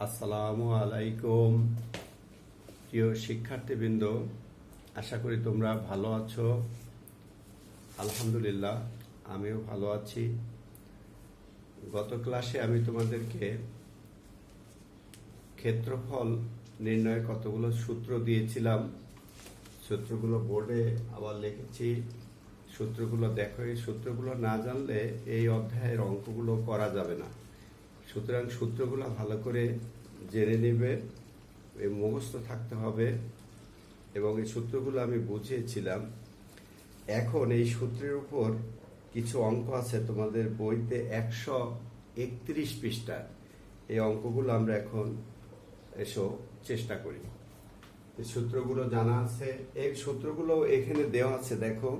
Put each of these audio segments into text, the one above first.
আসসালামু আলাইকুম প্রিয় শিক্ষার্থীবৃন্দ, আশা করি তোমরা ভালো আছো। আলহামদুলিল্লাহ, আমিও ভালো আছি। গত ক্লাসে আমি তোমাদেরকে ক্ষেত্রফল নির্ণয়ের কতগুলো সূত্র দিয়েছিলাম। সূত্রগুলো বোর্ডে আবার লিখেছি। সূত্রগুলো দেখো, এই সূত্রগুলো না জানলে এই অধ্যায়ের অঙ্কগুলো করা যাবে না। সুতরাং সূত্রগুলো ভালো করে জেনে নেবে, মুখস্থ থাকতে হবে এবং এই সূত্রগুলো আমি বুঝিয়েছিলাম। এখন এই সূত্রের উপর কিছু অঙ্ক আছে তোমাদের বইতে 131 পৃষ্ঠার। এই অঙ্কগুলো আমরা এখন চেষ্টা করি। এই সূত্রগুলো জানা আছে, এই সূত্রগুলো এখানে দেওয়া আছে। দেখো,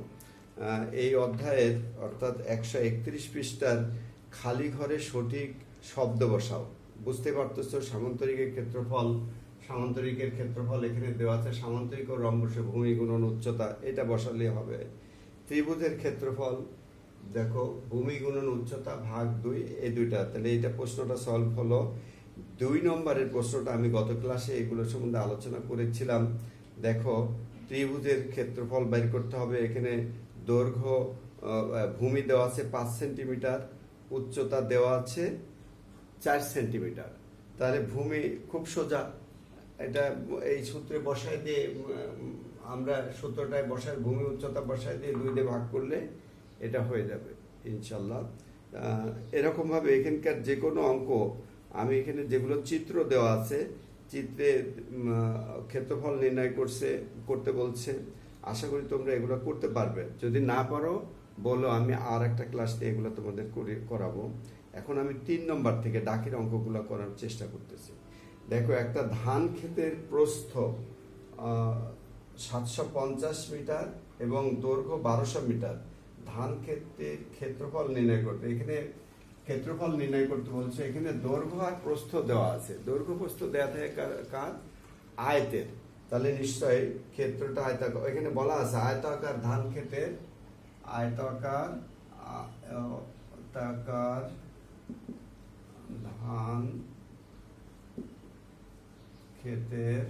এই অধ্যায়ের অর্থাৎ 131 পৃষ্ঠার খালি ঘরে সঠিক শব্দ বসাও। বুঝতে পারতেছ, সামান্তরিকের ক্ষেত্রফল এখানে দেওয়া আছে। সামান্তরিক ও রম্বসে ভূমি গুণন উচ্চতা, এটা বসালে হবে। ত্রিভুজের ক্ষেত্রফল দেখো, ভূমি গুণন উচ্চতা ভাগ 2, এই দুইটা। তাহলে এটা প্রশ্নটা সলভ হলো। 2 নম্বরের প্রশ্নটা আমি গত ক্লাসে এগুলো সম্বন্ধে আলোচনা করেছিলাম। দেখো, ত্রিভুজের ক্ষেত্রফল বের করতে হবে। এখানে দৈর্ঘ্য ভূমি দেওয়া আছে 5 সেন্টিমিটার, উচ্চতা দেওয়া আছে 4 সেন্টিমিটার। তাহলে ভূমি খুব সোজা, এটা এই সূত্রে বসায় দিয়ে আমরা সূত্রটায় বসায় ভূমি উচ্চতা বসায় দিয়ে 2 দিয়ে ভাগ করলে এটা হয়ে যাবে ইনশাল্লাহ। এরকম ভাবে এখানকার যে কোনো অঙ্ক, আমি এখানে যেগুলো চিত্র দেওয়া আছে, চিত্রে ক্ষেত্রফল নির্ণয় করতে বলছে। আশা করি তোমরা এগুলো করতে পারবে। যদি না পারো বলো, আমি আর একটা ক্লাস নিয়ে এগুলো তোমাদের করাবো। এখন আমি 3 নম্বর থেকে ডাকের অঙ্কগুলো করার চেষ্টা করতেছি। দেখো, একটা ধান ক্ষেতের প্রস্থ 750 মিটার এবং দৈর্ঘ্য 1200 মিটার। ধান ক্ষেতের ক্ষেত্রফল নির্ণয় করতে, এখানে ক্ষেত্রফল নির্ণয় করতে বলছে। এখানে দৈর্ঘ্য আর প্রস্থ দেওয়া আছে। দৈর্ঘ্য প্রস্থ দেওয়া থাকে কার? আয়তের। তাহলে নিশ্চয়ই ক্ষেত্রটা আয়তাকার। এখানে বলা আছে আয়তাকার ধান ক্ষেতের, আয়তাকার ধান ক্ষেতের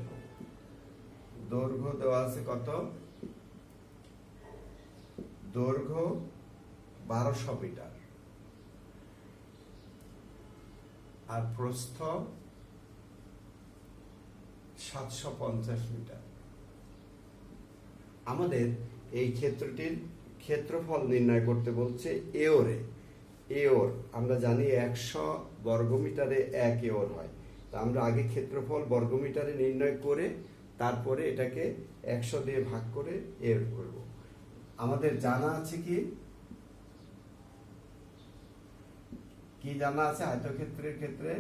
দৈর্ঘ্য দেওয়া আছে কত? দৈর্ঘ্য 1200 মিটার আর প্রস্থ 750 মিটার। আমাদের এই ক্ষেত্রটির ক্ষেত্রফল নির্ণয় করতে বলছে এওরে। এওর আমরা জানি 100 বর্গমিটারে 1 এওর হয়। তা আমরা আগে ক্ষেত্রফল বর্গমিটারে নির্ণয় করে তারপরে এটাকে 100 দিয়ে ভাগ করে এওর করব। আমাদের জানা আছে কি জানা আছে? আয়তক্ষেত্রের ক্ষেত্রে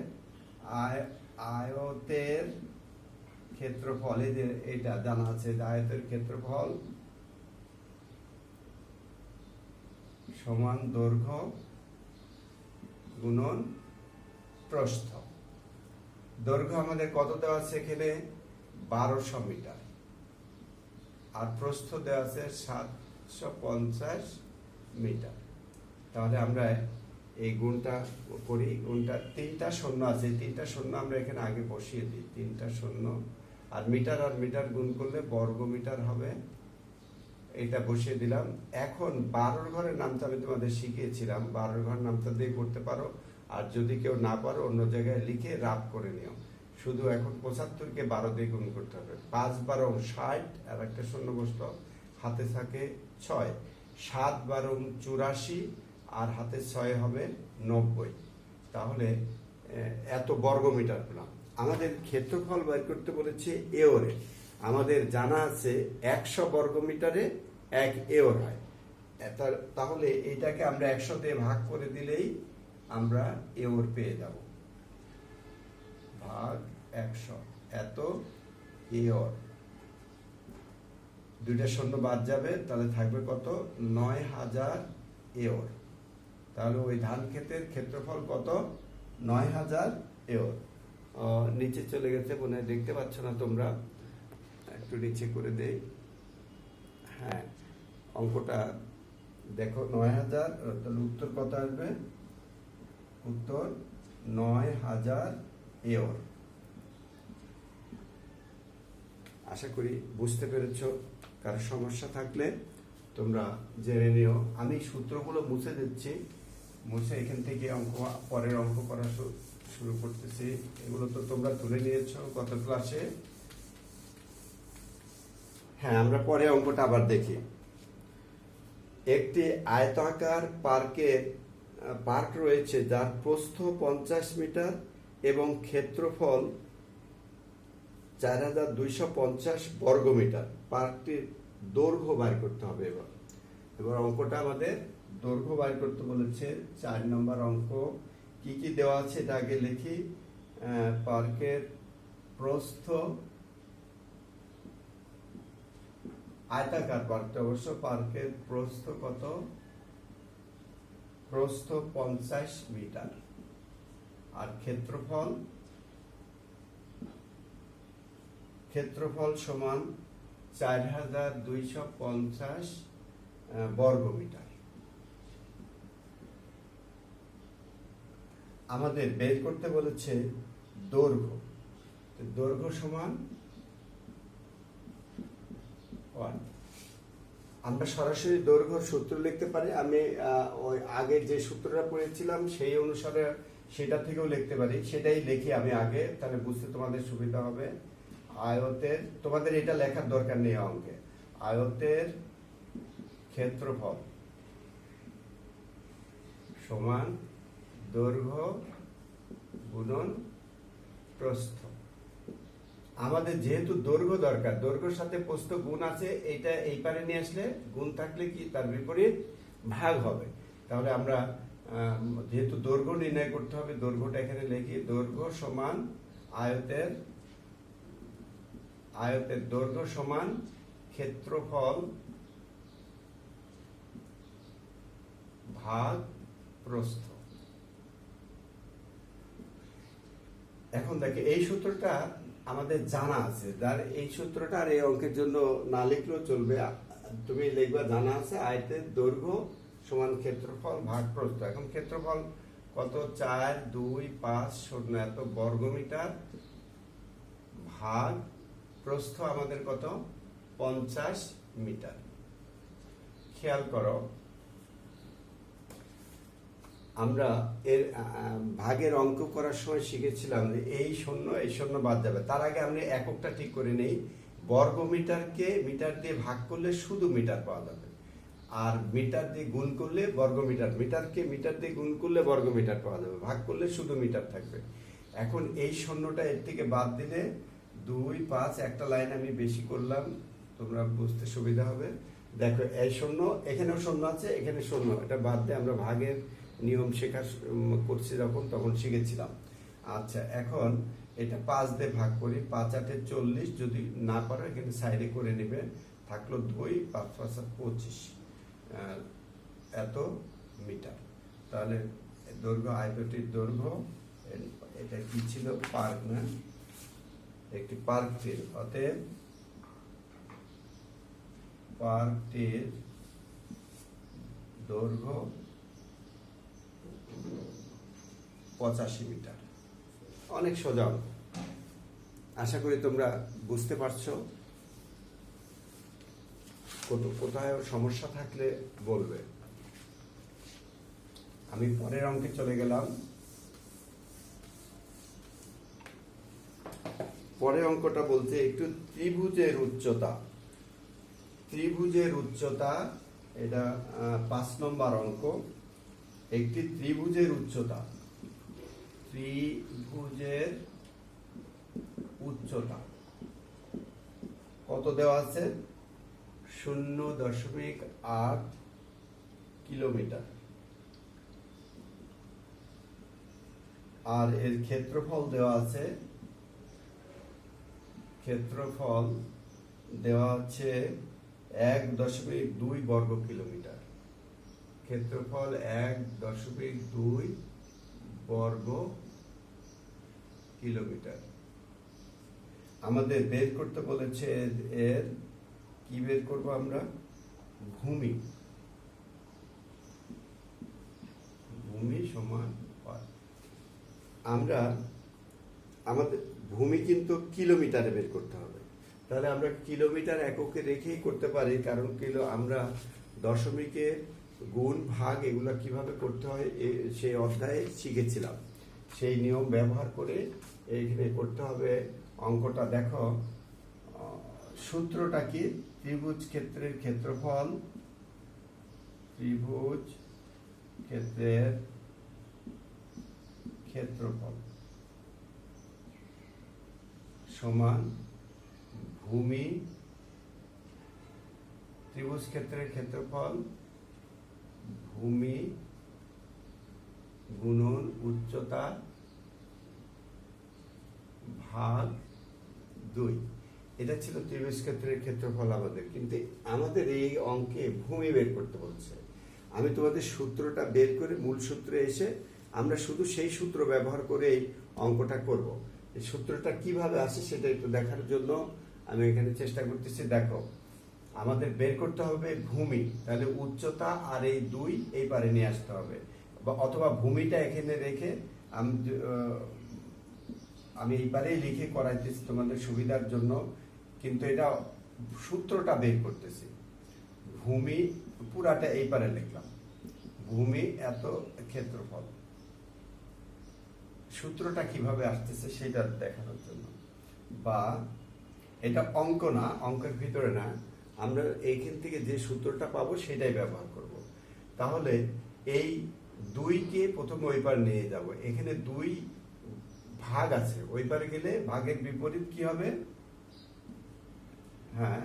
আয়তের ক্ষেত্রফল, এটা জানা আছে যে আয়তের ক্ষেত্রফল সমান দৈর্ঘ্য গুণন প্রস্থ। দৈর্ঘ্য আমাদের কত দেওয়া আছে? এখানে 1200 মিটার আর প্রস্থ দেওয়া আছে 750 মিটার। তাহলে আমরা এই গুণটা করি। গুণটা 3টা শূন্য আছে, 3টা শূন্য আমরা এখানে আগে বসিয়ে দিই। 3টা শূন্য আর মিটার গুণ করলে বর্গ মিটার হবে। এটা বসিয়ে দিলাম। এখন 12 ঘরের নামটা আমি তোমাদের শিখিয়েছিলাম। 12 ঘর নামটা দিয়ে করতে পারো, আর যদি কেউ না পারো অন্য জায়গায় লিখে রাফ করে নিও। শুধু এখন 75কে 12 দিয়ে গুণ করতে হবে। 5 12 60 আর একটা শূন্য বসলো, হাতে থাকে 6। 7 12 84 আর হাতে 6 হবে 90। তাহলে এত বর্গ মিটার পেলাম। আমাদের ক্ষেত্রফল বের করতে বলেছে এওরে। আমাদের জানা আছে 100 বর্গমিটারে 1 এওর হয়। তাহলে এইটাকে আমরা 100 দিয়ে ভাগ করে দিলেই আমরা এওর পেয়ে যাব। ভাগ 100, এত এওর। 2টা শূন্য বাদ যাবে, তাহলে থাকবে কত? 9000 এওর। তাহলে ওই ধান ক্ষেতের ক্ষেত্রফল কত? 9000 এওর। নিচে চলে গেছে, মনে হয় দেখতে পাচ্ছ না তোমরা, একটু নিচে করে দেই। হ্যাঁ, অঙ্কটা দেখো 9000। তাহলে উত্তর কত আসবে? উত্তর 9000 এওর। আশা করি বুঝতে পেরেছ। কারো সমস্যা থাকলে তোমরা জেনে নিও। আমি সূত্রগুলো মুছে দিচ্ছি, মুছে এখান থেকে পরের অঙ্ক করা শুরু করতেছি। এগুলো তো তোমরা তুলে নিয়েছো গত ক্লাসে। হ্যাঁ, আমরা পরে অঙ্কটা আবার দেখি। একটি আয়তাকার পার্ক রয়েছে যার প্রস্থ 50 মিটার এবং ক্ষেত্রফল 4250 বর্গমিটার। পার্কটির দৈর্ঘ্য বাইর করতে হবে। এবার অঙ্কটা আমাদের দৈর্ঘ্য বাইর করতে বলেছে। 4 নম্বর অঙ্ক। কি কি দেওয়া আছে এটা আগে লিখি। পার্কের প্রস্থ, আয়তাকার পার্কটা অবশ্য, পার্কের প্রস্থ কত? প্রস্থ 50 মিটার। আর ক্ষেত্রফল সমান 4250 বর্গমিটার। আমাদের বের করতে বলেছে দৈর্ঘ্য। দৈর্ঘ্য সমান, আমরা সরাসরি দৈর্ঘ্যের সূত্র লিখতে পারি। আমি ওই আগে যে সূত্রটা পড়েছিলাম সেই অনুসারে সেটা থেকেও লিখতে পারি। সেটাই লিখি আমি আগে, তাহলে বুঝতে তোমাদের সুবিধা হবে। আয়তের, তোমাদের এটা লেখার দরকার নেই অঙ্কে। আয়তের ক্ষেত্রফল সমান দৈর্ঘ্য গুণন প্রস্থ। আমাদের যেহেতু দৈর্ঘ্য দরকার, দৈর্ঘ্যের সাথে প্রস্থ গুণ আছে, এটা এই পারে নিয়ে আসলে গুণ থাকলে কি তার বিপরীত ভাগ হবে। তাহলে আমরা যেহেতু দৈর্ঘ্য নির্ণয় করতে হবে, দৈর্ঘ্যটা এখানে লিখি। দৈর্ঘ্য সমান আয়তের দৈর্ঘ্য সমান ক্ষেত্রফল ভাগ প্রস্থ। এখন দেখে এই সূত্রটা আমাদের জানা আছে, যার এই সূত্রটা আর এই অঙ্কের জন্য না লিখলেও চলবে। তুমি লিখবা জানা আছে আয়তের দৈর্ঘ্য সমান ক্ষেত্রফল ভাগ প্রস্থ। এখন ক্ষেত্রফল কত? 4, 2, 5, 0 এত বর্গমিটার ভাগ প্রস্থ আমাদের কত? 50 মিটার। খেয়াল করো, আমরা এর ভাগের অঙ্ক করার সময় শিখেছিলাম যে এই শূন্য বাদ যাবে। তার আগে আমরা এককটা ঠিক করে নেই। বর্গমিটারকে মিটার দিয়ে ভাগ করলে শুধু মিটার পাওয়া যাবে, আর মিটার দিয়ে গুণ করলে বর্গমিটার। মিটারকে মিটার দিয়ে গুণ করলে বর্গমিটার পাওয়া যাবে, ভাগ করলে শুধু মিটার থাকবে। এখন এই শূন্যটা এর থেকে বাদ দিলে 2, 5, একটা লাইন আমি বেশি করলাম, তোমরা বুঝতে সুবিধা হবে। দেখো এই শূন্য, এখানেও শূন্য আছে, এখানে শূন্য, এটা বাদ দিয়ে আমরা ভাগের নিয়ম শেখা করছি তখন শিখেছিলাম। আচ্ছা, এখন এটা 5 দিয়ে ভাগ করি। 5 8 40, যদি না পারো এখানে সাইডে করে নেবে। থাকলো 2, 5 5 25 এত মিটার। তাহলে দৈর্ঘ্য, আয়তটির দৈর্ঘ্য, এটা কি ছিল? পার্ক না, একটি পার্কটির, অতএব পার্কটির দৈর্ঘ্য 85 মিটার। অনেক সোজা। আশা করি তোমরা বুঝতে পারছো। কোথায় সমস্যা থাকলে বলবে। আমি পরের অঙ্কে চলে গেলাম। পরের অঙ্কটা বলতে একটু ত্রিভুজের উচ্চতা, এটা 5 নম্বর অঙ্ক। একটি ত্রিভুজের উচ্চতা কত দেওয়া আছে? 0.8 কিলোমিটার। আর এর ক্ষেত্রফল দেওয়া আছে, 1.2 বর্গ কিলোমিটার। ক্ষেত্রফল 1.2 বর্গ কিলোমিটার। আমাদের বের করতে বলেছে এর কি বের করব আমরা? ভূমি সমান আমরা আমাদের ভূমি কিন্তু কিলোমিটারে বের করতে হবে। তাহলে আমরা কিলোমিটার এককে রেখেই করতে পারি, কারণ কিলো আমরা দশমিকে গুণ ভাগ এগুলো কিভাবে করতে হয় সেই অধ্যায়ে শিখেছিলাম। সেই নিয়ম ব্যবহার করে এইখানে করতে হবে অঙ্কটা। দেখো সূত্রটা কি, ত্রিভুজ ক্ষেত্রের ক্ষেত্রফল, ত্রিভুজ ক্ষেত্রের ক্ষেত্রফল সমান ভূমি, ত্রিভুজ ক্ষেত্রের ক্ষেত্রফল ভূমি গুণন উচ্চতা ভাগ 2। এটা ছিল ত্রিভুজ ক্ষেত্রের ক্ষেত্রফল আমাদের, কিন্তু আমাদের এই অঙ্কে ভূমি বের করতে বলছে। আমি তোমাদের সূত্রটা বের করে মূল সূত্রে এসে আমরা শুধু সেই সূত্র ব্যবহার করে এই অঙ্কটা করব। এই সূত্রটা কিভাবে আসে সেটা একটু দেখার জন্য আমি এখানে চেষ্টা করতেছি। দেখো আমাদের বের করতে হবে ভূমি, তাহলে উচ্চতা আর এই 2 এই পারে নিয়ে আসতে হবে, অথবা ভূমিটা এখানে রেখে আমি এই পারেই লিখে করাইতেছি তোমাদের সুবিধার জন্য, কিন্তু এটা সূত্রটা বের করতেছি। ভূমি পুরাটা এই পারে লিখলাম, ভূমি এত ক্ষেত্রফল। সূত্রটা কিভাবে আসতেছে সেটা দেখানোর জন্য, বা এটা অঙ্ক না, অঙ্কের ভিতরে না, আমরা এইখান থেকে যে সূত্রটা পাবো সেটাই ব্যবহার করব। তাহলে এই 2কে প্রথমে ওই পার নিয়ে যাব, এখানে 2 ভাগ আছে, ওই পারে গেলে ভাগের বিপরীত কি হবে? হ্যাঁ,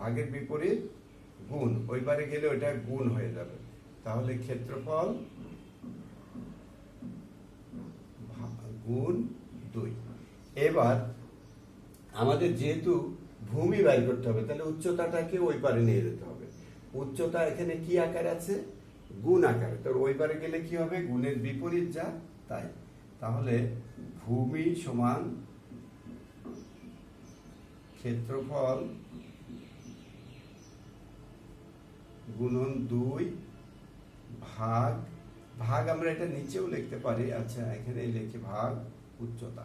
ভাগের বিপরীত গুণ, ওই পারে গেলে ওইটা গুণ হয়ে যাবে। তাহলে ক্ষেত্রফল গুণ 2। এবার আমাদের যেহেতু ভূমি বাইর করতে হবে, তাহলে উচ্চতাটাকে ওই পারে নিয়ে যেতে হবে। উচ্চতা এখানে কি আকার আছে? গুণ আকারে। তো ওই পারে গেলে কি হবে? গুণের বিপরীত যা তাই। তাহলে ভূমি সমান ক্ষেত্রফল গুণন 2 ভাগ, ভাগ আমরা এটা নিচেও লিখতে পারি, আচ্ছা এখানে লিখি ভাগ উচ্চতা।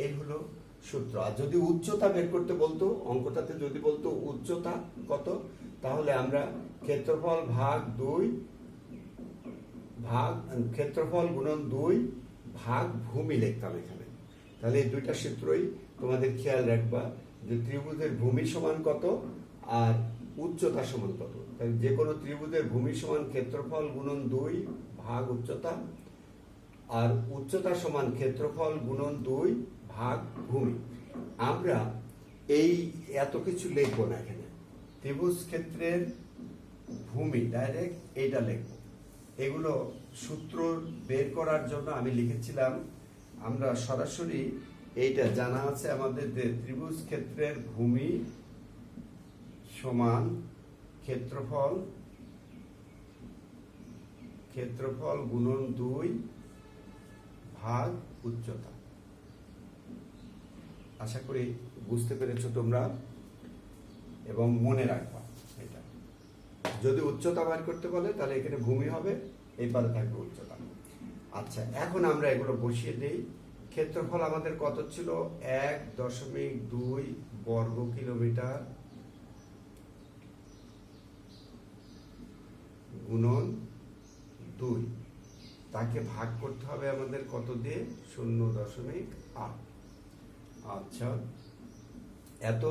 এই হলো সূত্র। আর যদি উচ্চতা বের করতে বলতো, অঙ্কটাতে যদি বলতো উচ্চতা কত, তাহলে আমরা ক্ষেত্রফল ভাগ 2 ভাগ ক্ষেত্রফল গুণন 2 ভাগ ভূমি লিখতাম এখানে। তাহলে এই দুইটা সূত্রই তোমাদের খেয়াল রাখবা, যে ত্রিভুজের ভূমি সমান কত আর উচ্চতা সমান কত। তাহলে যে কোনো ত্রিভুজের ভূমি সমান ক্ষেত্রফল গুণন 2 ভাগ উচ্চতা, আর উচ্চতা সমান ক্ষেত্রফল গুণন 2 ভাগ ভূমি। আমরা এই এত কিছু লিখবো না এখানে, ত্রিভুজ ক্ষেত্রের ভূমি ডাইরেক্ট এইটা লিখবো। এগুলো সূত্র বের করার জন্য আমি লিখেছিলাম, আমরা সরাসরি এইটা জানা আছে আমাদের যে ত্রিভুজ ক্ষেত্রের ভূমি সমান ক্ষেত্রফল, ক্ষেত্রফল গুণন 2 ভাগ উচ্চতা। আশা করি বুঝতে পেরেছো তোমরা এবং মনে রাখবা। এটা যদি উচ্চতা বের করতে বলে তাহলে এখানে ভূমি হবে, এই পারে থাকবে উচ্চতা। আচ্ছা, এখন আমরা এগুলো বসিয়ে দিই। ক্ষেত্রফল আমাদের কত ছিল? 1.2 বর্গ কিলোমিটার গুণন 2, তাকে ভাগ করতে হবে আমাদের কত দিয়ে? 0.8। আচ্ছা, এত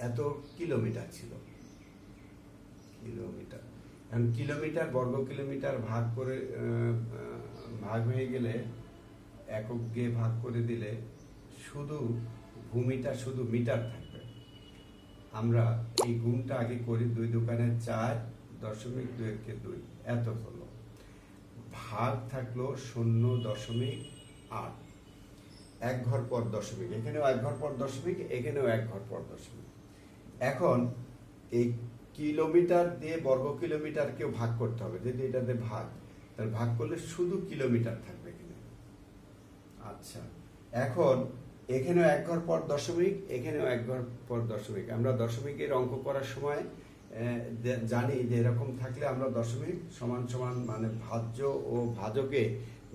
এত কিলোমিটার ছিল, কিলোমিটার। এখন কিলোমিটার বর্গ কিলোমিটার ভাগ করে ভাগ হয়ে গেলে একক দিয়ে ভাগ করে দিলে শুধু ভূমিটা শুধু মিটার থাকবে। আমরা এই গুণটা আগে করি, 2 দোকানে 4.2 এত হলো, ভাগ থাকলো 0.8, 1 ঘর পর দশমিক, এখানেও 1 ঘর পর দশমিক, এখানেও 1 ঘর পর দশমিক। এখন এই কিলোমিটার দিয়ে বর্গ কিলোমিটারকেও ভাগ করতে হবে, যদি এটাতে ভাগ, তাহলে ভাগ করলে শুধু কিলোমিটার থাকবে এখানে। আচ্ছা, এখন এখানেও 1 ঘর পর দশমিক, এখানেও 1 ঘর পর দশমিক। আমরা দশমিকের অঙ্ক করার সময় জানি যে এরকম থাকলে আমরা দশমিক সমান সমান মানে ভাজ্য ও ভাজকে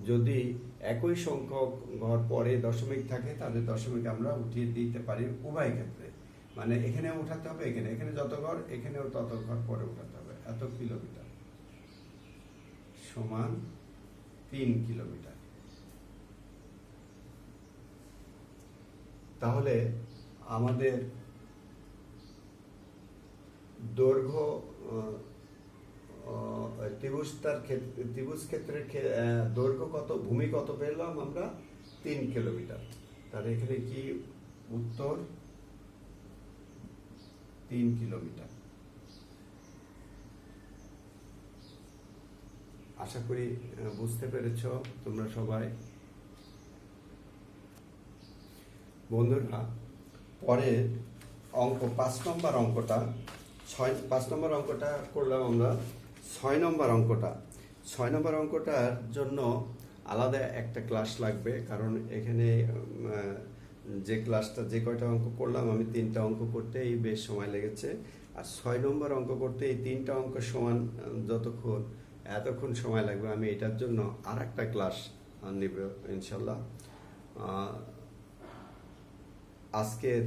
যদি একই সংখ্যক ঘর পরে দশমিক থাকে তাহলে দশমিক আমরা উঠিয়ে দিতে পারি উভয় ক্ষেত্রে, মানে এখানে উঠাতে হবে, এখানে এখানে যত ঘর এখানেও তত ঘর পরে উঠাতে হবে। এত কিলোমিটার সমান 3 কিলোমিটার। তাহলে আমাদের দৈর্ঘ্য ত্রিভুজ ক্ষেত্রের দৈর্ঘ্য কত, ভূমি কত পেলাম আমরা? 3 কিলোমিটার। তাহলে এখানে কি উত্তর? 3 কিলোমিটার। আশা করি বুঝতে পেরেছ তোমরা সবাই। বন্ধুরা, পরের অঙ্ক 5 নম্বর অঙ্কটা 5 নম্বর অঙ্কটা করলাম আমরা। 6 নম্বর অঙ্কটা, 6 নম্বর অঙ্কটার জন্য আলাদা একটা ক্লাস লাগবে, কারণ এখানে যে ক্লাসটা যে কয়টা অঙ্ক করলাম আমি 3টা অঙ্ক করতেই বেশ সময় লেগেছে, আর 6 নম্বর অঙ্ক করতে এই 3টা অঙ্ক সমান এতক্ষণ সময় লাগবে। আমি এটার জন্য আর একটা ক্লাস নেব ইনশাল্লাহ। আজকের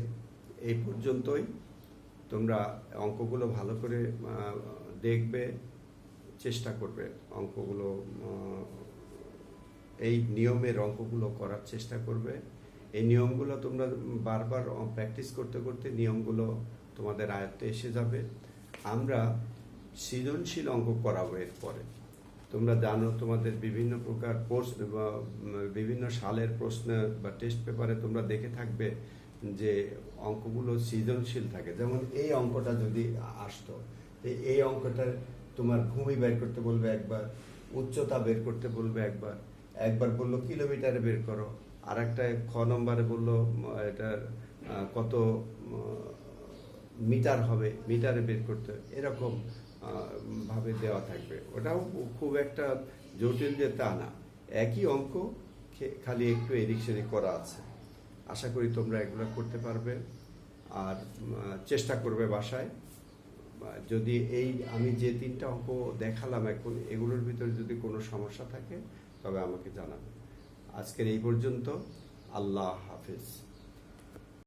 এই পর্যন্তই। তোমরা অঙ্কগুলো ভালো করে দেখবে, চেষ্টা করবে অঙ্কগুলো, এই নিয়মের অঙ্কগুলো করার চেষ্টা করবে। এই নিয়মগুলো তোমরা বারবার প্র্যাকটিস করতে করতে নিয়মগুলো তোমাদের আয়ত্তে এসে যাবে। আমরা সৃজনশীল অঙ্ক করাবো এরপরে। তোমরা জানো তোমাদের বিভিন্ন প্রকার প্রশ্ন বা বিভিন্ন সালের প্রশ্ন বা টেস্ট পেপারে তোমরা দেখে থাকবে যে অঙ্কগুলো সৃজনশীল থাকে। যেমন এই অঙ্কটা যদি আসতো, এই অঙ্কটা তোমার ভূমি বের করতে বলবে একবার, উচ্চতা বের করতে বলবে একবার বললো কিলোমিটারে বের করো, আর একটা খ নম্বরে বললো এটার কত মিটার হবে, মিটারে বের করতে, এরকম ভাবে দেওয়া থাকবে। ওটাও খুব একটা জটিল যে তা না, একই অঙ্ক, খালি একটু এদিক সেদিক করা আছে। আশা করি তোমরা এগুলো করতে পারবে, আর চেষ্টা করবে বাসায়। যদি এই আমি যে 3টা অঙ্ক দেখালাম এখন, এগুলোর ভিতরে যদি কোনো সমস্যা থাকে তবে আমাকে জানাবে। আজকের এই পর্যন্ত। আল্লাহ হাফেজ।